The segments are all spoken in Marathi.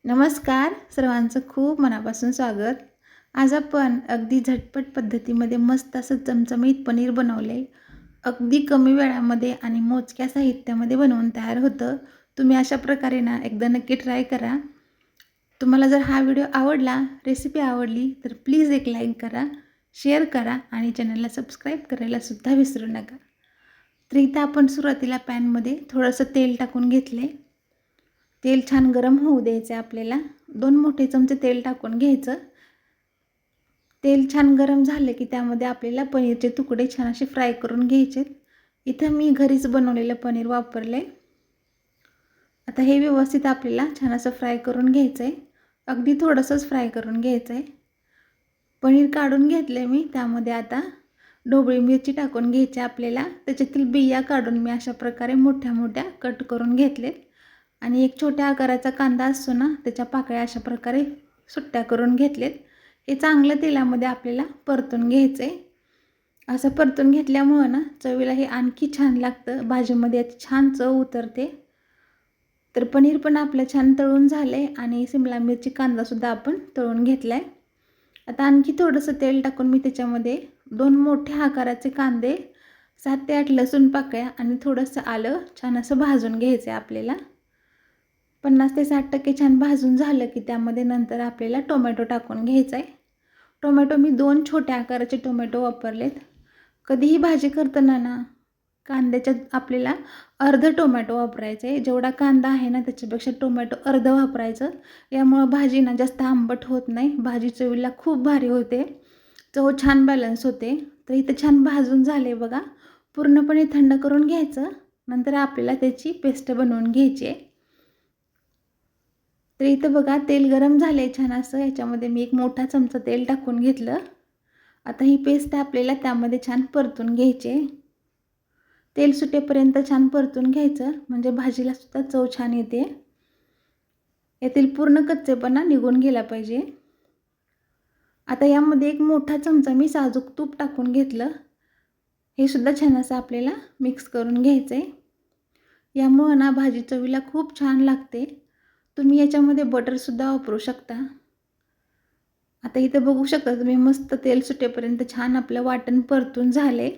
नमस्कार, सर्वांचं खूप मनापासून स्वागत। आज आपण अगदी झटपट पद्धतीमध्ये मस्त असं चमचमीत पनीर बनवले। अगदी कमी वेळामध्ये आणि मोजक्या साहित्यामध्ये बनवून तयार होतं। तुम्ही अशा प्रकारे ना एकदा नक्की ट्राय करा। तुम्हाला जर हा व्हिडिओ आवडला, रेसिपी आवडली तर प्लीज एक लाईक करा, शेअर करा आणि चॅनलला सबस्क्राईब करायला सुद्धा विसरू नका। तर इथं आपण सुरुवातीला पॅनमध्ये थोडंसं तेल टाकून घेतले। तेल छान गरम होऊ द्यायचे आपल्याला। 2 मोठे चमचे तेल टाकून घ्यायचं। तेल छान गरम झाले की त्यामध्ये आपल्याला पनीरचे तुकडे छान असे फ्राय करून घ्यायचे। इथं मी घरीच बनवलेलं पनीर वापरले। आता हे व्यवस्थित आपल्याला छान असं फ्राय करून घ्यायचंय। अगदी थोडंसंच फ्राय करून घ्यायचंय। पनीर काढून घेतले मी। त्यामध्ये आता ढोबळी मिरची टाकून घ्यायची आपल्याला। त्याच्यातील बिया काढून मी अशा प्रकारे मोठ्या-मोठ्या कट करून घेतले। आणि एक छोट्या आकाराचा कांदा असतो ना, त्याच्या पाकळ्या अशा प्रकारे सुट्ट्या करून घेतलेत। हे चांगलं तेलामध्ये आपल्याला परतून घ्यायचंय। असं परतून घेतल्यामुळे ना चवीला हे आणखी छान लागतं। भाजीमध्ये याची छान चव उतरते। तर पनीर पण आपलं छान तळून झाले आणि शिमला मिरची कांदा सुद्धा आपण तळून घेतलाय। आता आणखी थोडंसं तेल टाकून मी त्याच्यामध्ये 2 मोठ्या आकाराचे कांदे, 7 ते 8 लसूण पाकळ्या आणि थोडंसं आलं छान असं भाजून घ्यायचंय आपल्याला। 50 ते 60% छान भाजून झालं की त्यामध्ये नंतर आपल्याला टोमॅटो टाकून घ्यायचा आहे। टोमॅटो मी 2 छोट्या आकाराचे टोमॅटो वापरलेत। कधीही भाजी करताना ना कांद्याच्या आपल्याला अर्ध टोमॅटो वापरायचं आहे। जेवढा कांदा आहे ना त्याच्यापेक्षा टोमॅटो अर्ध वापरायचं। यामुळे भाजी ना जास्त आंबट होत नाही। भाजी चवीला खूप भारी होते। चव छान बॅलन्स होते। तर इथे छान भाजून झाले बघा। पूर्णपणे थंड करून घ्यायचं। नंतर आपल्याला त्याची पेस्ट बनवून घ्यायची आहे। तर इथं बघा तेल गरम झाले छान असं। याच्यामध्ये मी एक मोठा चमचा तेल टाकून घेतलं। आता ही पेस्ट आपल्याला त्यामध्ये छान परतून घ्यायची आहे। तेल सुटेपर्यंत छान परतून घ्यायचं म्हणजे भाजीला सुद्धा चव छान येते। यातील पूर्ण कच्चेपणा निघून गेला पाहिजे। आता यामध्ये एक मोठा चमचा मी साजूक तूप टाकून घेतलं। हे सुद्धा छान असं आपल्याला मिक्स करून घ्यायचंय। यामुळे ना भाजी चवीला खूप छान लागते। तुम्ही याच्यामध्ये बटर सुद्धा वापरू शकता। आता इथे बघू शकता तुम्ही मस्त तेल सुटेपर्यंत छान आपलं वाटण परतून झाले।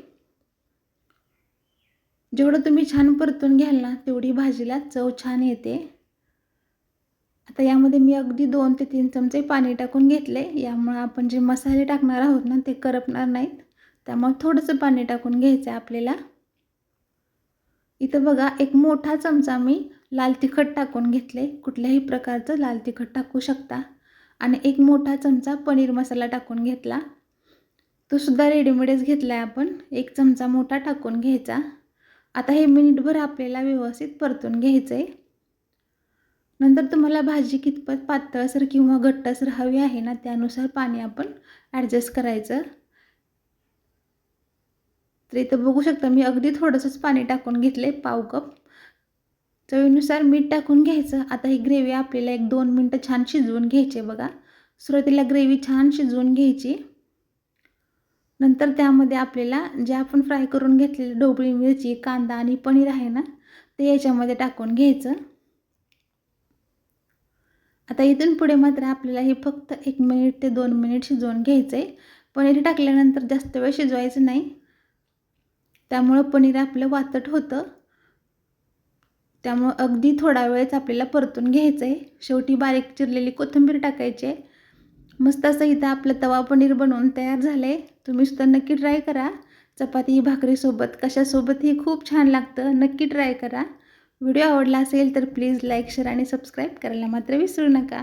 जेवढं तुम्ही छान परतून घ्याल ना तेवढी भाजीला चव छान येते। आता यामध्ये मी अगदी 2 ते 3 चमचे पाणी टाकून घेतले। यामुळे आपण जे मसाले टाकणार आहोत ना ते करपणार नाहीत। त्यामुळे थोडंसं पाणी टाकून घ्यायचं आपल्याला। इथं बघा एक मोठा चमचा मी लाल तिखट टाकून घेतले। कुठल्याही प्रकारचं लाल तिखट टाकू शकता। आणि एक मोठा चमचा पनीर मसाला टाकून घेतला। तो सुद्धा रेडीमेडच घेतलाय आपण। 1 चमचा मोठा टाकून घ्यायचा। आता हे मिनिटभर आपल्याला व्यवस्थित परतून घ्यायचंय। नंतर तुम्हाला भाजी कितपत पातळसर किंवा घट्टसर हवी आहे ना त्यानुसार पाणी आपण ॲडजस्ट करायचं। तर इथं बघू शकता मी अगदी थोडंसंच पाणी टाकून घेतले, पाव कप। चवीनुसार मीठ टाकून घ्यायचं। आता ही ग्रेव्ही आपल्याला 1-2 मिनिटं छान शिजवून घ्यायची बघा। सुरुवातीला ग्रेव्ही छान शिजवून घ्यायची। नंतर त्यामध्ये आपल्याला जे आपण फ्राय करून घेतलेले ढोबळी मिरची, कांदा आणि पनीर आहे ना ते याच्यामध्ये टाकून घ्यायचं। आता इथून पुढे मात्र आपल्याला हे फक्त 1 मिनिट ते 2 मिनिट शिजवून घ्यायचंय। पनीर टाकल्यानंतर जास्त वेळ शिजवायचं नाही। त्यामुळे पनीर आपलं वातट होतं। त्यामुळे अगदी थोडा वेळच आपल्याला परतून घ्यायचंय। शेवटी बारीक चिरलेली कोथिंबीर टाकायची आहे। मस्त असं इथं आपलं तवा पनीर बनवून तयार झालंय। तुम्ही सुद्धा नक्की ट्राय करा। चपाती भाकरीसोबत कशासोबतही खूप छान लागतं। नक्की ट्राय करा। व्हिडिओ आवडला असेल तर प्लीज लाईक, शेअर आणि सबस्क्राईब करायला मात्र विसरू नका।